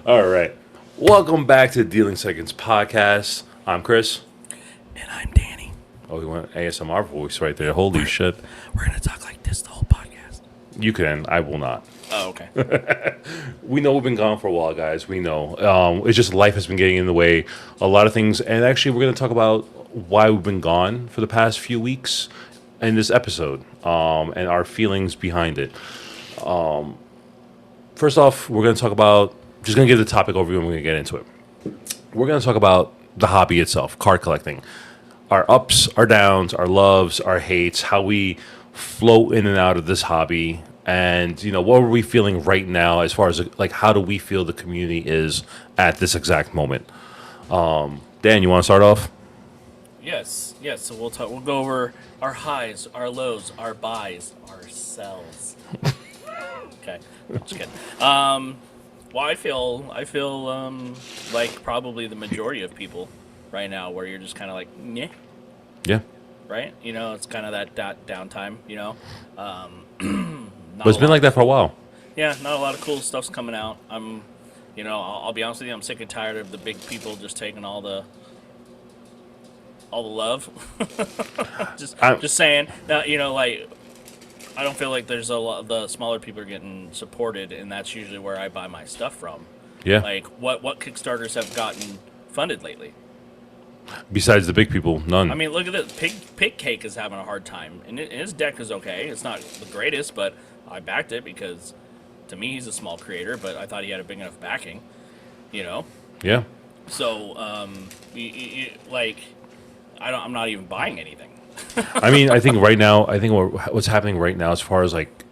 All right. Welcome back to Dealing Seconds podcast. I'm Chris. And I'm Danny. Oh, we went ASMR voice right there. Holy shit. We're going to talk like this the whole podcast. You can. I will not. Oh, okay. We know we've been gone for a while, guys. We know. It's just life has been getting in the way. A lot of things. And actually, we're going to talk about why we've been gone for the past few weeks in this episode and our feelings behind it. First off, we're going to talk about, just going to give the topic overview and we're going to get into it. We're going to talk about the hobby itself, card collecting. Our ups, our downs, our loves, our hates, how we float in and out of this hobby. And, you know, what are we feeling right now as far as, like, how do we feel the community is at this exact moment? Dan, you want to start off? Yes. So we'll go over our highs, our lows, our buys, our sells. Okay, just kidding. Well, I feel like probably the majority of people right now, where you're just kind of like, yeah, Yeah. right? You know, it's kind of that downtime. You know, But it's been like that for a while. Yeah, not a lot of cool stuff's coming out. I'll be honest with you, I'm sick and tired of the big people just taking all the love. just saying. Now, you know, like, I don't feel like there's a lot. The smaller people are getting supported, and that's usually where I buy my stuff from. Yeah. Like, what Kickstarters have gotten funded lately? Besides the big people, none. I mean, look at this. Pig Cake is having a hard time, and his deck is okay. It's not the greatest, but I backed it because, to me, he's a small creator, but I thought he had a big enough backing. You know. Yeah. So, I'm not even buying anything. I mean, I think right now, what's happening right now, as far as like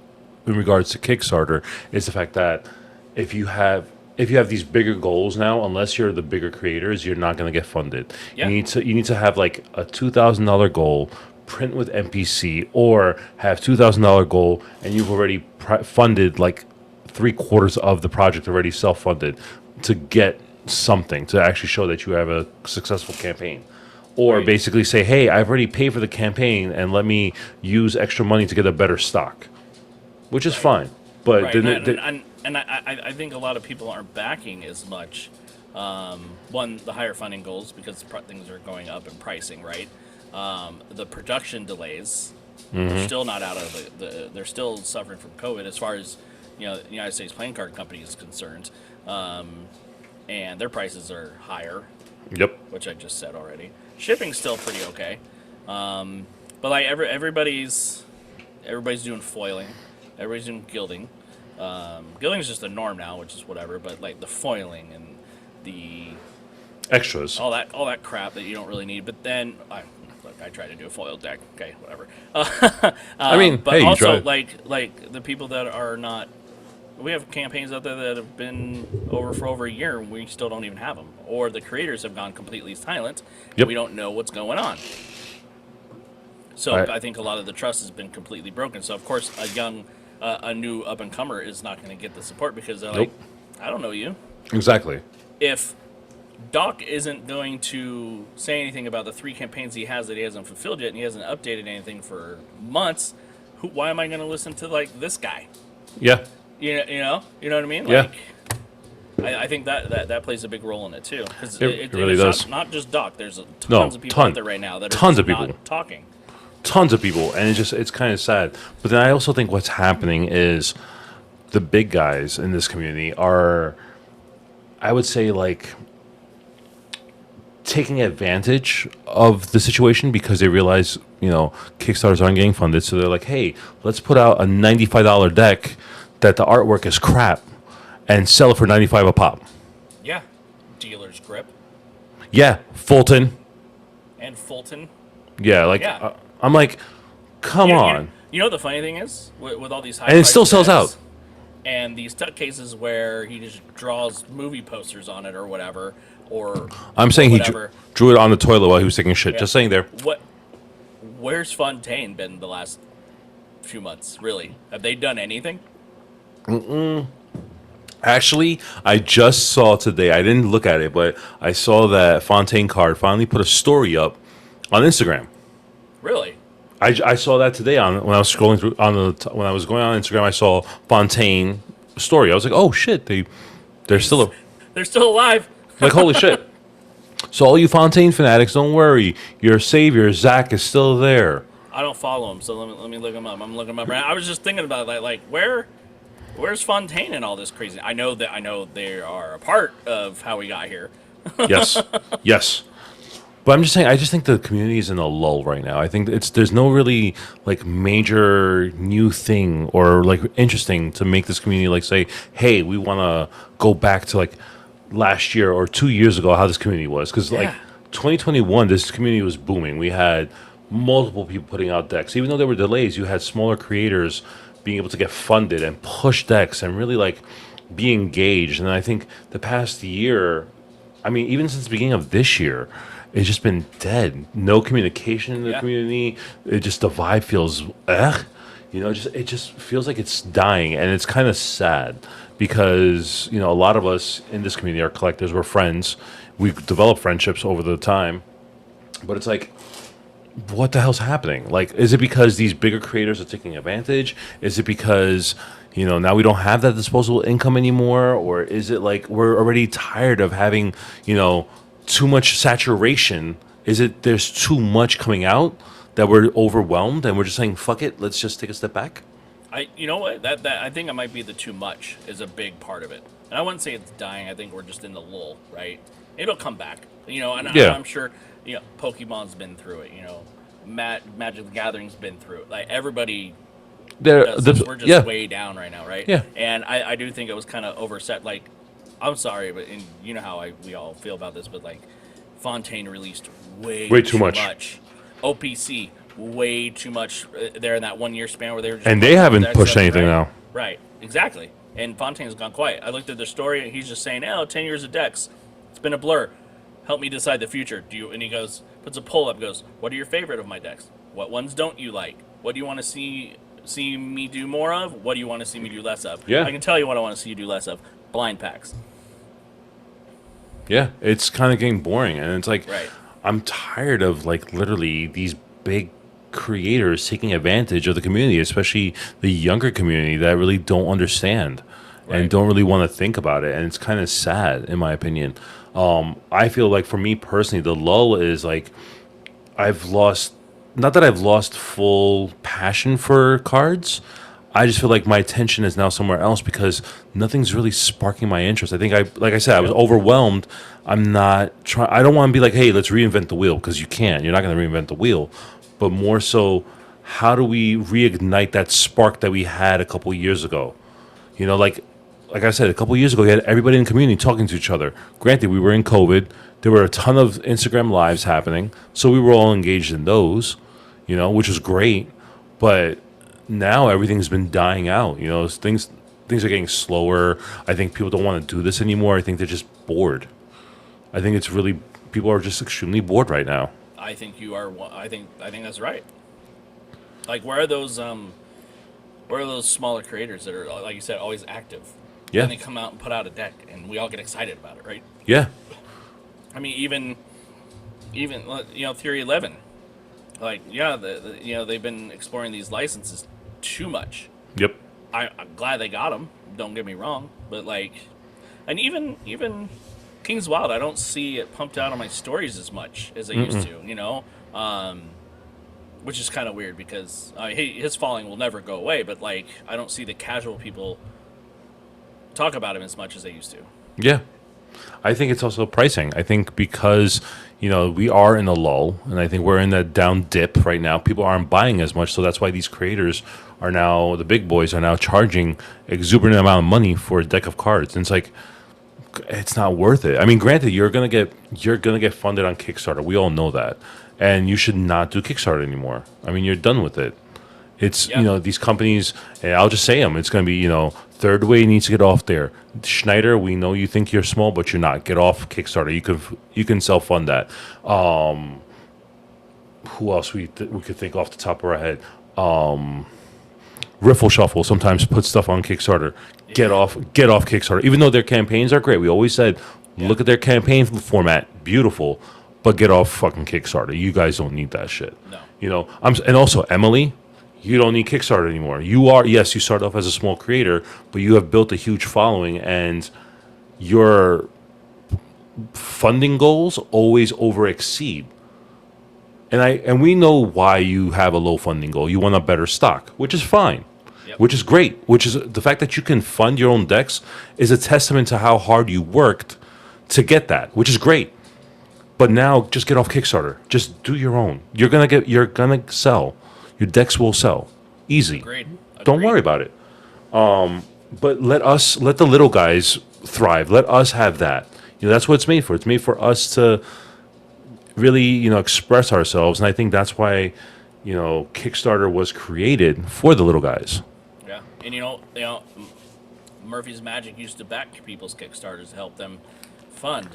in regards to Kickstarter, is the fact that if you have these bigger goals now, unless you're the bigger creators, you're not going to get funded. Yeah. You need to have like a $2,000 goal, print with NPC, or have $2,000 goal, and you've already funded like 3/4 of the project already self-funded to get something to actually show that you have a successful campaign. Or Right. basically say, hey, I've already paid for the campaign and let me use extra money to get a better stock, which is fine. But Right, then I think a lot of people aren't backing as much. One, the higher funding goals, because things are going up in pricing, right? The production delays, they're still not out of they're still suffering from COVID as far as, you know, the United States Playing Card Company is concerned, and their prices are higher. Yep. Which I just said already. Shipping's still pretty okay, but like everybody's doing foiling, everybody's doing gilding. Gilding is just the norm now, which is whatever. But like the foiling and the Extras. all that crap that you don't really need. But then I tried to do a foil deck. Okay, whatever. I mean, but hey, you also tried. like the people that are not. We have campaigns out there that have been for over a year, and we still don't even have them. Or the creators have gone completely silent. Yep. We don't know what's going on. So I think a lot of the trust has been completely broken. So, of course, a new up-and-comer is not going to get the support because they're like, I don't know you. Exactly. If Doc isn't going to say anything about the 3 campaigns he has that he hasn't fulfilled yet, and he hasn't updated anything for months, why am I going to listen to, like, this guy? Yeah. You know what I mean? Yeah. Like, I think that plays a big role in it too, because It really does. Not just Doc. There's tons of people out there right now that are tons of not people talking. Tons of people, and it's kind of sad. But then I also think what's happening is the big guys in this community are, I would say, like, taking advantage of the situation because they realize, you know, Kickstarters aren't getting funded, so they're like, hey, let's put out a $95 deck that the artwork is crap and sell it for $95 a pop. Yeah, Dealer's Grip Yeah, Fulton. and Fulton. Yeah, like Yeah. I'm like, come on. You know what the funny thing is with all these high And it still sells decks out. and these tuck cases where he just draws movie posters on it or whatever, or I'm saying he whatever. drew it on the toilet while he was taking a shit. Yeah. Just saying there. Where's Fontaine been the last few months? Really, have they done anything? Actually, I just saw today, I didn't look at it, but I saw that Fontaine card finally put a story up on Instagram. Really? I saw that today on when I was scrolling through when I was going on Instagram. I saw Fontaine story. I was like, oh shit, they're still They're still alive. like holy shit. So all you Fontaine fanatics, don't worry. Your savior Zach is still there. I don't follow him, so let me look him up. I'm looking him up. Right now. I was just thinking about that, like where's Fontaine and all this crazy? I know they are a part of how we got here. Yes, yes. But I'm just saying, I just think the community is in a lull right now. I think there's no really like major new thing or like interesting to make this community like say, hey, we want to go back to like last year or 2 years ago how this community was because like Yeah. 2021 this community was booming. We had multiple people putting out decks, even though there were delays. You had smaller creators being able to get funded and push decks and really like be engaged. And I think the past year, I mean, even since the beginning of this year, it's just been dead. No communication in the Yeah. community. It just the vibe feels it just feels like it's dying, and it's kind of sad because a lot of us in this community are collectors. We're friends. We've developed friendships over the time, but it's like, what the hell's happening? Like, is it because these bigger creators are taking advantage? Is it because now we don't have that disposable income anymore, or is it like we're already tired of having too much saturation? Is it there's too much coming out that we're overwhelmed and we're just saying fuck it, let's just take a step back? You know what, that I think it might be the too much is a big part of it, and I wouldn't say it's dying. I think we're just in the lull, right? It'll come back, and Yeah. I'm sure Pokemon's been through it, Magic the Gathering's been through it, like everybody does this. We're just way down right now, right? Yeah. And I do think it was kind of overset. Like, I'm sorry, but you know how we all feel about this, but like Fontaine released way too much. OPC way too much there in that 1 year span where they were just And they haven't pushed anything right? now. Right, exactly. And Fontaine's gone quiet. I looked at their story and he's just saying, 10 years of decks. It's been a blur. Help me decide the future. And he goes, puts a poll up, goes, what are your favorite of my decks? What ones don't you like? What do you want to see me do more of? What do you want to see me do less of? Yeah. I can tell you what I want to see you do less of. Blind packs. Yeah, it's kind of getting boring, and it's like Right. I'm tired of like literally these big creators taking advantage of the community, especially the younger community that really don't understand Right. and don't really want to think about it, and it's kind of sad in my opinion. I feel like for me personally, the lull is like I've lost, not that I've lost full passion for cards. I just feel like my attention is now somewhere else because nothing's really sparking my interest. I think like I said, I was overwhelmed. I'm not trying. I don't want to be like, hey, let's reinvent the wheel, because you can't. You're not going to reinvent the wheel. But more so, how do we reignite that spark that we had a couple years ago? Like I said, a couple years ago, you had everybody in the community talking to each other. Granted, we were in COVID. There were a ton of Instagram lives happening, so we were all engaged in those, which was great. But now everything's been dying out. Things are getting slower. I think people don't want to do this anymore. I think they're just bored. I think it's really people are just extremely bored right now. I think you are. I think that's right. Like, where are those smaller creators that are, like you said, always active? Yeah. And they come out and put out a deck, and we all get excited about it, right? Yeah. I mean, even Theory 11, like, yeah, they've been exploring these licenses too much. Yep. I'm glad they got them. Don't get me wrong, but like, and even King's Wild, I don't see it pumped out on my stories as much as I used to. Which is kind of weird because his following will never go away, but like, I don't see the casual people talk about him as much as they used to. Yeah. I think it's also pricing. I think because, we are in a lull, and I think we're in that down dip right now. People aren't buying as much, so that's why these creators are now, the big boys are now charging exuberant amount of money for a deck of cards. And it's like, it's not worth it. I mean, granted, you're gonna get funded on Kickstarter. We all know that, and you should not do Kickstarter anymore. I mean, you're done with it. It's these companies, and I'll just say them. It's gonna be Third Way needs to get off there. Schneider, we know you think you're small, but you're not. Get off Kickstarter. You can self fund that. Who else we could think off the top of our head? Riffle Shuffle sometimes puts stuff on Kickstarter. Get off Kickstarter. Even though their campaigns are great, we always said, look at their campaign format, beautiful. but get off fucking Kickstarter. You guys don't need that shit. No. You know, and also Emily, you don't need Kickstarter anymore. Yes, you started off as a small creator, but you have built a huge following, and your funding goals always over exceed. And we know why you have a low funding goal. You want a better stock, which is fine. Yep. Which is great. Which is the fact that you can fund your own decks is a testament to how hard you worked to get that, which is great. But now just get off Kickstarter. Just do your own. You're gonna sell. Your decks will sell. Easy. Agreed. Don't worry about it. But let the little guys thrive. Let us have that. You know, that's what it's made for. It's made for us to really, you know, express ourselves. And I think that's why, you know, Kickstarter was created for the little guys. Yeah, and Murphy's Magic used to back people's Kickstarters to help them fund.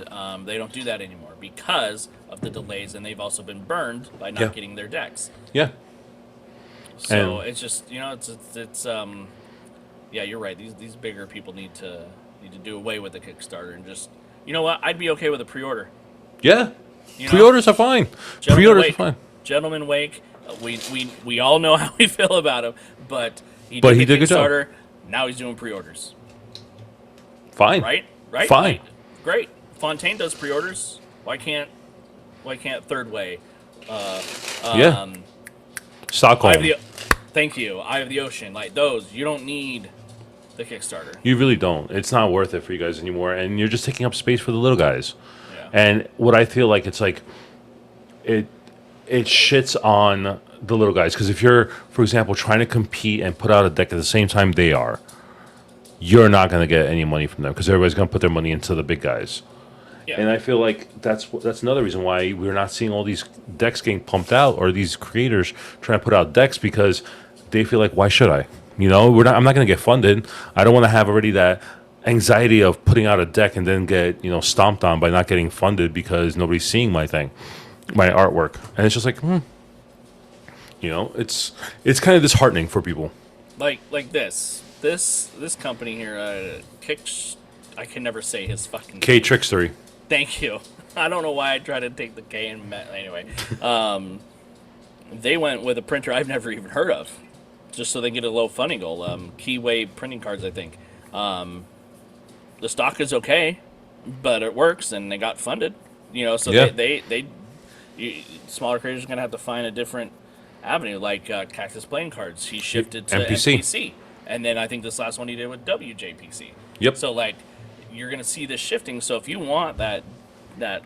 They don't do that anymore because of the delays, and they've also been burned by not getting their decks. Yeah. So it's just, you know, it's yeah, you're right. These bigger people need to do away with the Kickstarter and just, you know what? I'd be okay with a pre-order. Yeah. You know, pre-orders are fine. Pre-orders are fine. Gentleman Wake, we all know how we feel about him, but he did the a good job. Kickstarter. Now he's doing pre-orders. Fine. Right? Fine. Great. Fontaine does pre-orders. Why can't Third Way? Stockholm. Thank you. Eye of the Ocean. Like those, you don't need the Kickstarter. You really don't. It's not worth it for you guys anymore, and you're just taking up space for the little guys. Yeah. And what I feel like, it's like it shits on the little guys, because if you're, for example, trying to compete and put out a deck at the same time they are, you're not going to get any money from them, because everybody's going to put their money into the big guys. Yeah. And I feel like that's another reason why we're not seeing all these decks getting pumped out, or these creators trying to put out decks, because they feel like, why should I? You know, I'm not going to get funded. I don't want to have already that anxiety of putting out a deck and then get, you know, stomped on by not getting funded because nobody's seeing my artwork. And it's just like, you know, it's kind of disheartening for people. Like this company here, I can never say his fucking K Trickstery. Thank you. I don't know why I tried to take the K and anyway. They went with a printer I've never even heard of, just so they get a low funding goal. Keyway printing cards, I think. The stock is okay, but it works, and they got funded. You know, so smaller creators are gonna have to find a different avenue, like Cactus Playing Cards. He shifted to NPC, and then I think this last one he did with WJPC. Yep. So like, you're gonna see this shifting. So if you want that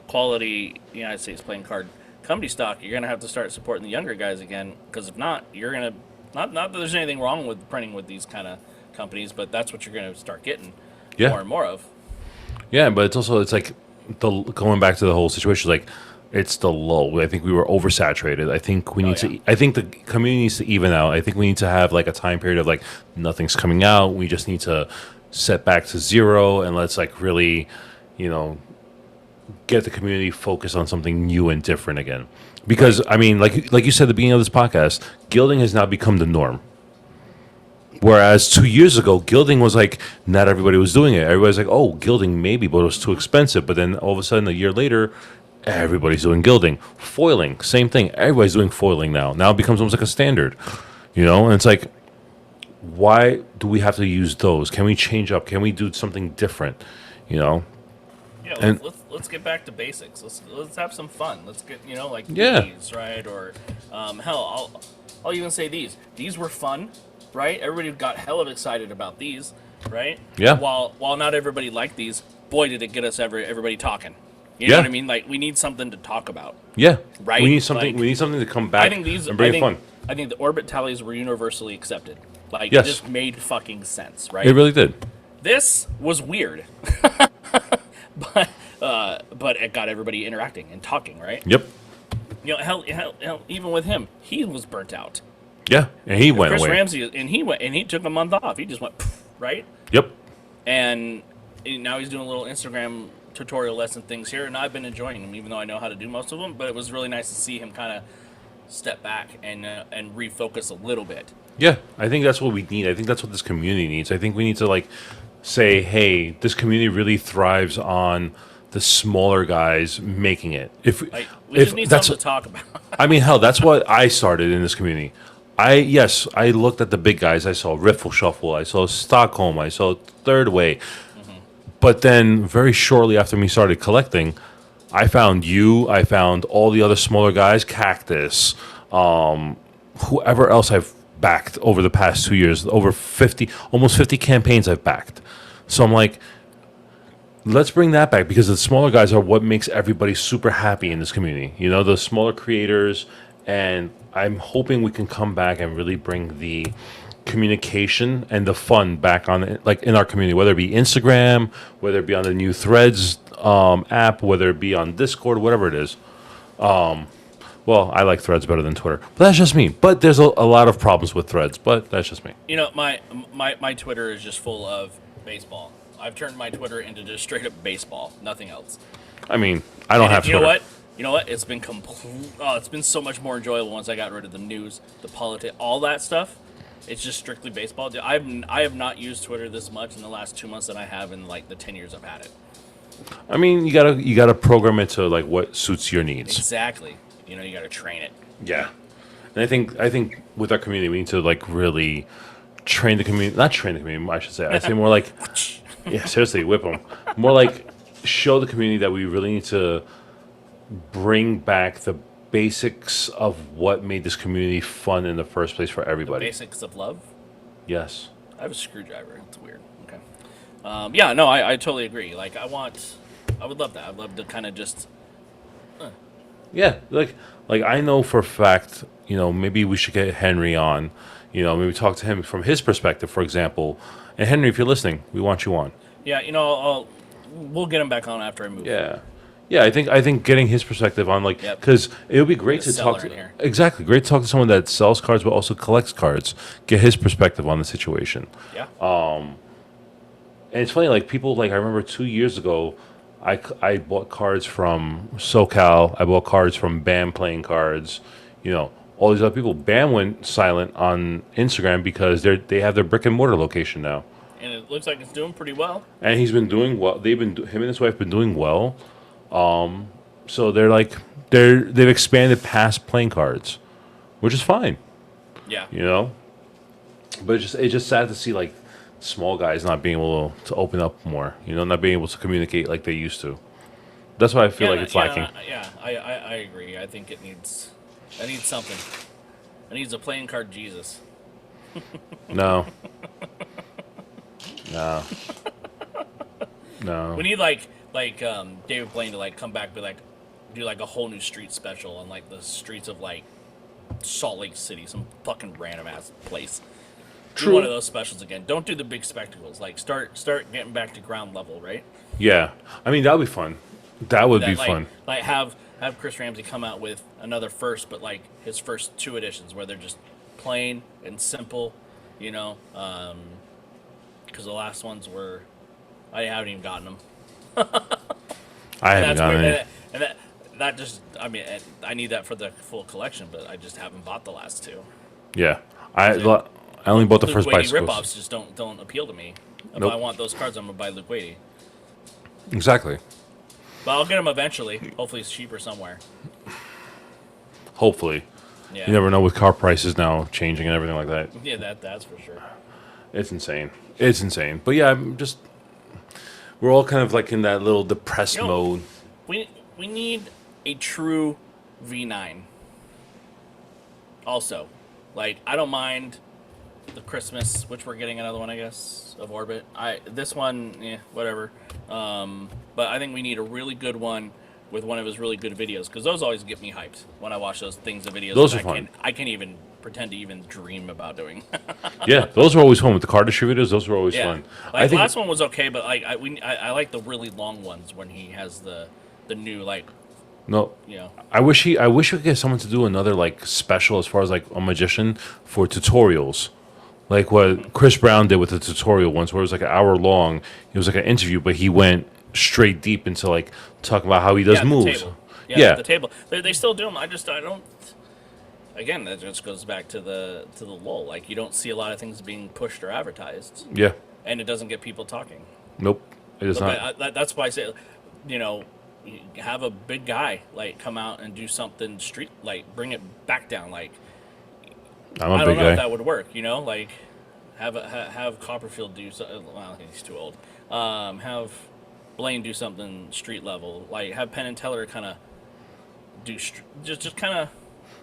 quality United States playing card company stock, you're gonna have to start supporting the younger guys again. Because if not, you're gonna not that there's anything wrong with printing with these kind of companies, but that's what you're gonna start getting more and more of. Yeah, but it's like going back to the whole situation, like it's the lull. I think we were oversaturated. I think we need to. I think the community needs to even out. I think we need to have like a time period of like nothing's coming out. We just need to set back to zero, and let's like really, you know, get the community focused on something new and different again. Because I mean, like you said at the beginning of this podcast, gilding has now become the norm. Whereas 2 years ago, gilding was like, not everybody was doing it. Everybody's like, oh, gilding maybe, but it was too expensive. But then all of a sudden, a year later, everybody's doing gilding. Foiling, same thing. Everybody's doing foiling now. Now it becomes almost like a standard, you know? And it's like, why do we have to use those? Can we change up? Can we do something different, you know? Yeah, let's get back to basics. Let's have some fun. Let's get, you know, like these, right? Or hell, I'll even say these. These were fun, right? Everybody got hell of excited about these, right? Yeah. While not everybody liked these, boy, did it get us everybody talking. You know what I mean? Like, we need something to talk about. Yeah. Right? We need something. Like, we need something to come back and bring it fun. I think the orbit tallies were universally accepted. Like, it just made fucking sense, right? It really did. This was weird. But it got everybody interacting and talking, right? Yep. You know, hell, even with him, he was burnt out. Yeah, and he went Chris away. Ramsey, and he took a month off. He just went, right? Yep. And now he's doing little Instagram tutorial lesson things here, and I've been enjoying him, even though I know how to do most of them. But it was really nice to see him kind of step back and refocus a little bit. Yeah, I think that's what we need. I think that's what this community needs. I think we need to like say, hey, this community really thrives on the smaller guys making it. If We just need that's, something to talk about. I mean, hell, that's what I started in this community. I looked at the big guys. I saw Riffle Shuffle. I saw Stockholm. I saw Third Way. But then, very shortly after me started collecting, I found you. I found all the other smaller guys, Cactus, whoever else I've backed over the past 2 years. Over 50, almost 50 campaigns I've backed. So I'm like, let's bring that back because the smaller guys are what makes everybody super happy in this community. You know, the smaller creators, and I'm hoping we can come back and really bring the communication and the fun back on it, like in our community, whether it be Instagram, whether it be on the new Threads app, whether it be on Discord, whatever it is. Well, I like Threads better than Twitter, but that's just me. But there's a lot of problems with Threads, but that's just me. You know, my Twitter is just full of baseball. I've turned my Twitter into just straight up baseball, nothing else. I mean, I don't have You Twitter. know what? You know what? It's been it's been so much more enjoyable once I got rid of the news, the politics, all that stuff. It's just strictly baseball. I have not used Twitter this much in the last 2 months than I have in like the 10 years I've had it. I mean, you gotta program it to like what suits your needs. Exactly. You know, you got to train it. Yeah, and I think with our community, we need to like really train the community. Not train the community, I should say. I say more like, yeah, seriously, whip them. More like show the community that we really need to bring back the basics of what made this community fun in the first place for everybody. Basics of love. Yes. I have a screwdriver. It's weird. Okay. Yeah, no, I totally agree. Like, I would love that. I'd love to kind of just. Yeah, like I know for a fact, you know, maybe we should get Henry on, you know, maybe talk to him from his perspective, for example. And Henry, if you're listening, we want you on. Yeah, you know, we'll get him back on after I move. Yeah. Yeah, I think getting his perspective on, like, because it would be great to talk to, exactly, great to talk to someone that sells cards but also collects cards, get his perspective on the situation. Yeah. And it's funny, like, people, like, I remember 2 years ago, I bought cards from SoCal, I bought cards from BAM playing cards, you know, all these other people. BAM went silent on Instagram because they have their brick and mortar location now. And it looks like it's doing pretty well. And he's been doing well. Him and his wife been doing well. So they've expanded past playing cards, which is fine. Yeah. You know, but it's just sad to see like small guys not being able to open up more. You know, not being able to communicate like they used to. That's why I feel like it's lacking. I agree. I think it needs something. It needs a playing card Jesus. No. No. No. We need like David Blaine to like come back, be like, do like a whole new street special on like the streets of like Salt Lake City, some fucking random ass place. True. Do one of those specials again. Don't do the big spectacles. Like start getting back to ground level, right? Yeah. I mean, that would be fun. That would be fun. Like have Chris Ramsey come out with another first, but like his first 2 editions where they're just plain and simple, you know. Because the last ones were, I haven't even gotten them. I haven't gotten it. And that just, I mean, I need that for the full collection, but I just haven't bought the last 2. Yeah. I only bought the Luke first Wadey bicycles. ripoffs just don't appeal to me. If Nope. I want those cards, I'm gonna buy Luke Wadey. Exactly. But I'll get them eventually. Hopefully, it's cheaper somewhere. Hopefully. Yeah. You never know with car prices now changing and everything like that. Yeah, that's for sure. It's insane. It's insane. But yeah, we're all kind of like in that little depressed mode. We need a true V9. Also, like I don't mind the Christmas, which we're getting another one, I guess, of Orbit. This one, whatever. But I think we need a really good one with one of his really good videos because those always get me hyped when I watch those things of videos. Those are fun. I can't even pretend to even dream about doing. Yeah, those were always fun with the card distributors. Those were always fun. Like I the think last one was okay, but like I like the really long ones when he has the new like. No, you know. I wish we could get someone to do another like special as far as like a magician for tutorials, like what Chris Brown did with the tutorial once, where it was like an hour long. It was like an interview, but he went straight deep into like talking about how he does moves. The table. They still do them. I don't. Again, that just goes back to the lull. Like you don't see a lot of things being pushed or advertised. Yeah. And it doesn't get people talking. Nope. It is not. That's why I say you know, have a big guy like come out and do something street, like bring it back down. Like I'm I a don't big know if guy. that would work. You know, like have Copperfield do something. Well, he's too old. Have Blaine do something street level. Like have Penn and Teller kind of do just kind of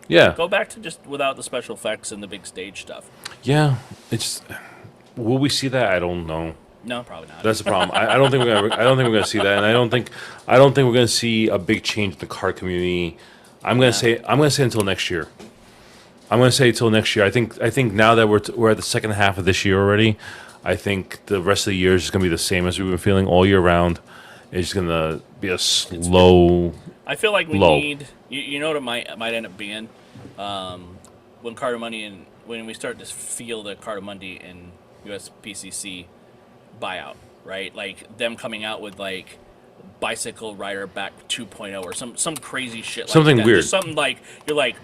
Yeah, go back to just without the special effects and the big stage stuff. yeah. It's will we see that? I don't know. No, probably not. That's the problem. I don't think we're gonna. I don't think we're gonna see that, and I don't think. I don't think we're gonna see a big change in the car community. I'm gonna Yeah. say. I'm gonna say until next year. I'm gonna say until next year. I think. I think now that we're at the second half of this year already, I think the rest of the year is just gonna be the same as we've been feeling all year round. It's gonna be a slow. I feel like we Low. need. You know what it might end up being, when Carter Money and when we start to feel the Carter Money and USPCC buyout, right? Like them coming out with like Bicycle Rider Back 2.0 or some crazy shit like Something that. weird. Just something like you're like,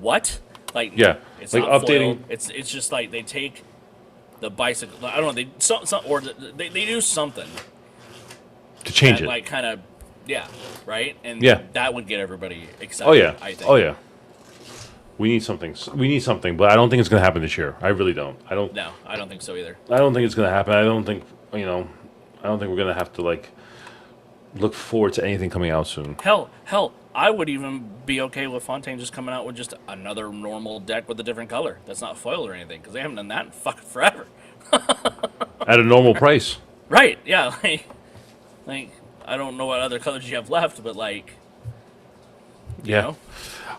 what? Like Yeah, it's like not updating- foiled. It's just like they take the bicycle. I don't know. They do something To change that it. like kind of yeah, right? And Yeah. that would get everybody excited. Oh yeah. I think. Oh yeah. We need something. We need something, but I don't think it's gonna happen this year. I really don't. I don't. No, I don't think so either. I don't think it's gonna happen. I don't think you know. I don't think we're gonna have to like look forward to anything coming out soon. Hell, I would even be okay with Fontaine just coming out with just another normal deck with a different color that's not foiled or anything because they haven't done that in fucking forever. At a normal price. Right? Yeah. Like I don't know what other colors you have left, but like, you Yeah. know?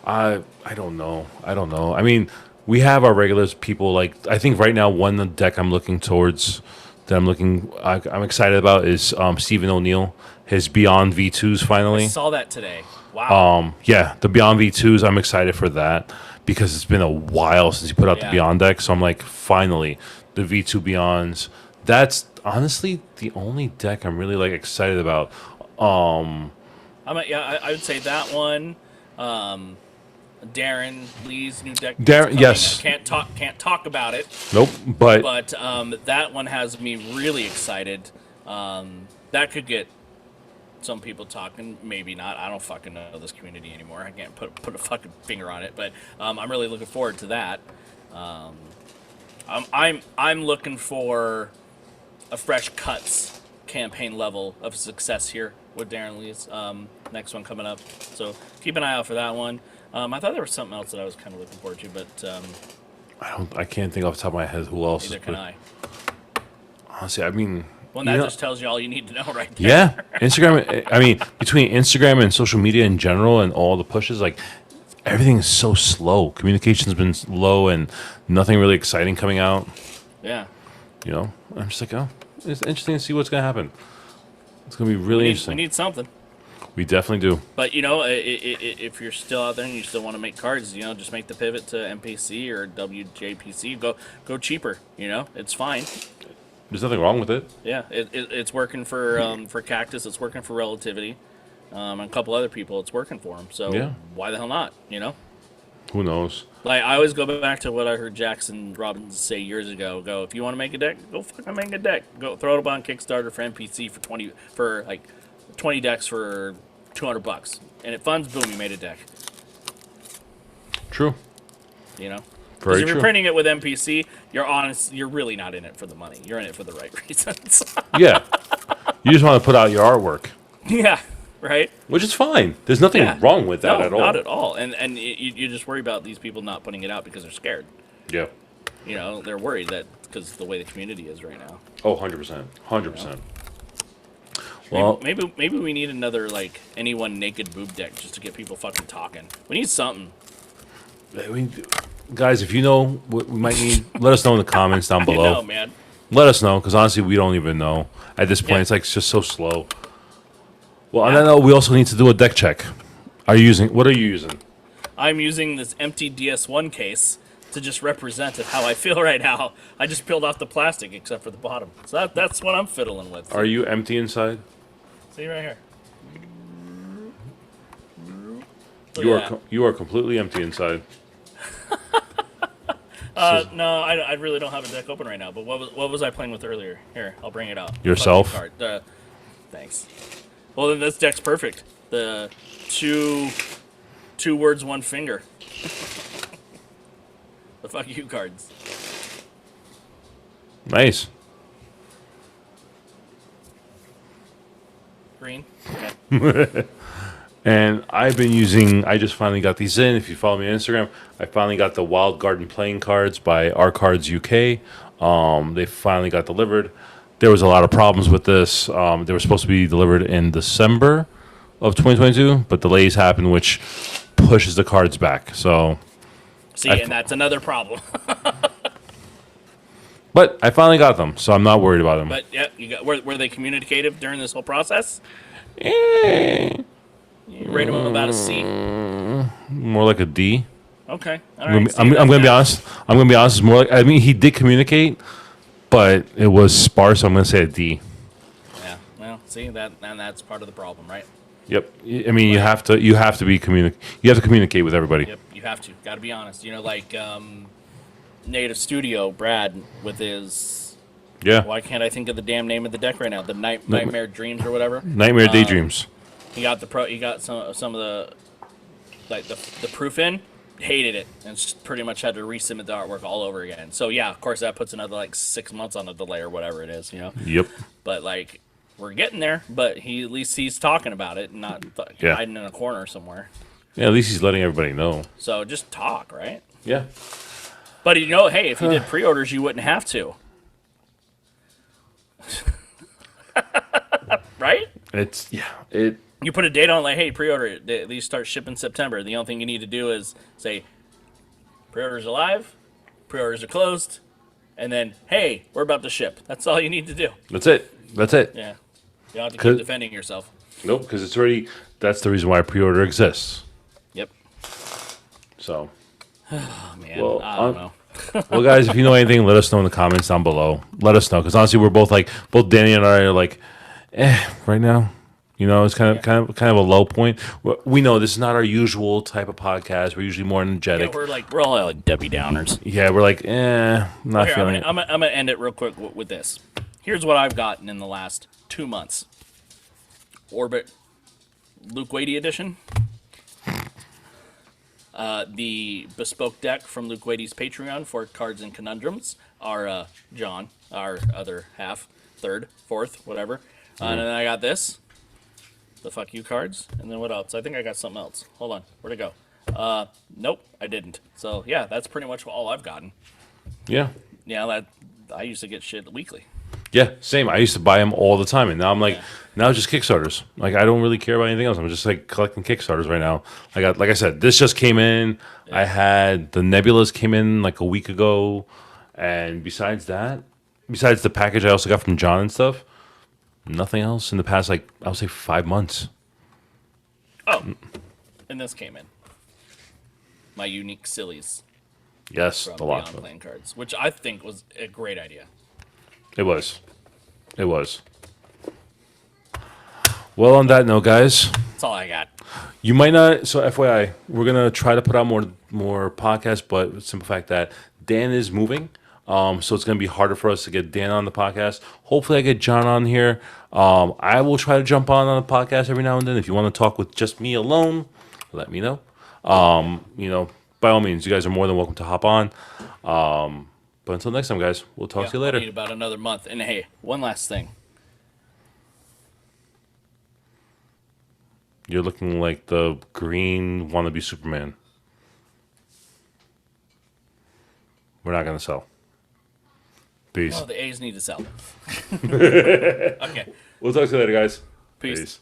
I don't know. I don't know. I mean, we have our regulars people like I think right now one deck I'm looking towards that I'm excited about is Stephen O'Neill. His Beyond V2s I finally. saw that today. Wow. Yeah, the Beyond V2s, I'm excited for that because it's been a while since he put out the Yeah. Beyond deck. So I'm like, finally, the V2 Beyonds. That's honestly the only deck I'm really like excited about. I would say that one. Darren Lee's new deck. Darren- coming. yes. I can't talk about it. Nope, but But that one has me really excited. That could get some people talking, maybe not. I don't fucking know this community anymore. I can't put a fucking finger on it, but I'm really looking forward to that. I'm looking for a fresh cuts campaign level of success here with Darren Lee's next one coming up. So keep an eye out for that one. I thought there was something else that I was kind of looking forward to, but I can't think off the top of my head who else. neither can I. Honestly, I mean, Well, you that know- just tells you all you need to know right there. yeah, Instagram. I mean, between Instagram and social media in general, and all the pushes, like everything is so slow. Communication's been low, and nothing really exciting coming out. Yeah. You know, I'm just like, oh, it's interesting to see what's gonna happen. It's gonna be really We interesting. need something. We definitely do. But you know, if you're still out there and you still want to make cards, you know, just make the pivot to MPC or WJPC. Go cheaper. You know, it's fine. There's nothing wrong with it. Yeah, it's working for Cactus. It's working for Relativity, and a couple other people. It's working for them. So Yeah. why the hell not? You know. Who knows? Like I always go back to what I heard Jackson Robbins say years ago. Go if you want to make a deck, go fucking make a deck. Go throw it up on Kickstarter for NPC for 20 decks for $200, and it funds. Boom, you made a deck. True. You know. Very Because if true. you're printing it with NPC, you're really not in it for the money. You're in it for the right reasons. Yeah. You just want to put out your artwork, Yeah, right. which is fine. There's nothing Yeah. wrong with that No, at all. not at all. And you just worry about these people not putting it out because they're scared. Yeah. You know, they're worried that because the way the community is right now. Oh, 100%. 100%. Well, Maybe we need another like anyone naked boob deck just to get people fucking talking. We need something. I mean, guys, if you know what we might need, let us know in the comments down You below. know, man. Let us know, because honestly, we don't even know. At this point, Yeah. it's like it's just so slow. Well, and Yeah. I know we also need to do a deck check. What are you using? I'm using this empty DS1 case to just represent it how I feel right now. I just peeled off the plastic except for the bottom. So that's what I'm fiddling with. Are you empty inside? See right here. Look You at are that. you are completely empty inside. No, I really don't have a deck open right now. But what was I playing with earlier? Here, I'll bring it out. Yourself? Fucking card. Thanks. Well, then this deck's perfect. The two words, one finger. The fuck you cards. Nice. Green. Okay. And I've been using, I just finally got these in. If you follow me on Instagram, I finally got the Wild Garden playing cards by Our Cards UK. They finally got delivered. There was a lot of problems with this. They were supposed to be delivered in December of 2022, but delays happened, which pushes the cards back. So, See, and that's another problem. but I finally got them, so I'm not worried about them. But yeah, you got were they communicative during this whole process? Eh, You rate them about a C. more like a D. Okay, all I'm, right. I'm gonna be honest. I'm gonna be honest. It's more like, I mean, he did communicate, but it was sparse. So I'm gonna say a D. Yeah. Well, see that, and that's part of the problem, right? Yep. I mean, you have to you have to communicate with everybody. Yep. You have to. Got to be honest. You know, like Native Studio Brad with his. Yeah. Why can't I think of the damn name of the deck right now? The Nightmare Dreams or whatever. Nightmare Daydreams. He got He got some of the like the proof in. Hated it and pretty much had to resubmit the artwork all over again. So yeah, of course that puts another like 6 months on the delay or whatever it is, you know. Yep. But like we're getting there. But at least he's talking about it, and not hiding in a corner somewhere. Yeah. At least he's letting everybody know. So just talk, right? Yeah. But you know, hey, if you did pre-orders, you wouldn't have to. Right? It's it. You put a date on, like, hey, pre-order it. These start shipping September. The only thing you need to do is say, pre-orders are live, pre-orders are closed, and then, hey, we're about to ship. That's all you need to do. That's it. That's it. Yeah. You don't have to keep defending yourself. Nope. Because it's already. That's the reason why pre-order exists. Yep. So. Oh, man. Well, I don't know. Well, guys, if you know anything, let us know in the comments down below. Let us know, because honestly, we're both Danny and I are like, right now. You know, it's kind of a low point. We know this is not our usual type of podcast. We're usually more energetic. Yeah, we're all like Debbie Downers. Yeah, we're like, not Here, feeling it. I'm gonna end it real quick with this. Here's what I've gotten in the last 2 months. Orbit Luke Wadey edition. The bespoke deck from Luke Wadey's Patreon for Cards and Conundrums. Our John, our other half, third, fourth, whatever. And then I got this. The fuck you cards. And then what else? I think I got something else. Hold on. Where'd it go? Nope, I didn't. So yeah, that's pretty much all I've gotten. Yeah. Yeah, that I used to get shit weekly. Yeah, same. I used to buy them all the time, and now I'm like, now it's just Kickstarters. Like, I don't really care about anything else. I'm just like collecting Kickstarters right now. Like I said, this just came in. Yeah. I had the Nebulas came in like a week ago, and besides the package I also got from John and stuff, nothing else in the past, like, I would say 5 months. Oh, and this came in. My unique sillies. Yes, from a lot. Beyond Playing Cards, which I think was a great idea. It was. Well, on that note, guys. That's all I got. You might not. So, FYI, we're gonna try to put out more podcasts, but the simple fact that Dan is moving, so it's gonna be harder for us to get Dan on the podcast. Hopefully, I get John on here. I will try to jump on the podcast every now and then. If you want to talk with just me alone, let me know. You know, by all means, you guys are more than welcome to hop on. But until next time, guys, we'll talk to you later. I'll need about another month. And hey, one last thing. You're looking like the green wannabe Superman. We're not gonna sell. Peace. Oh, the A's need to sell. Okay. We'll talk to you later, guys. Peace.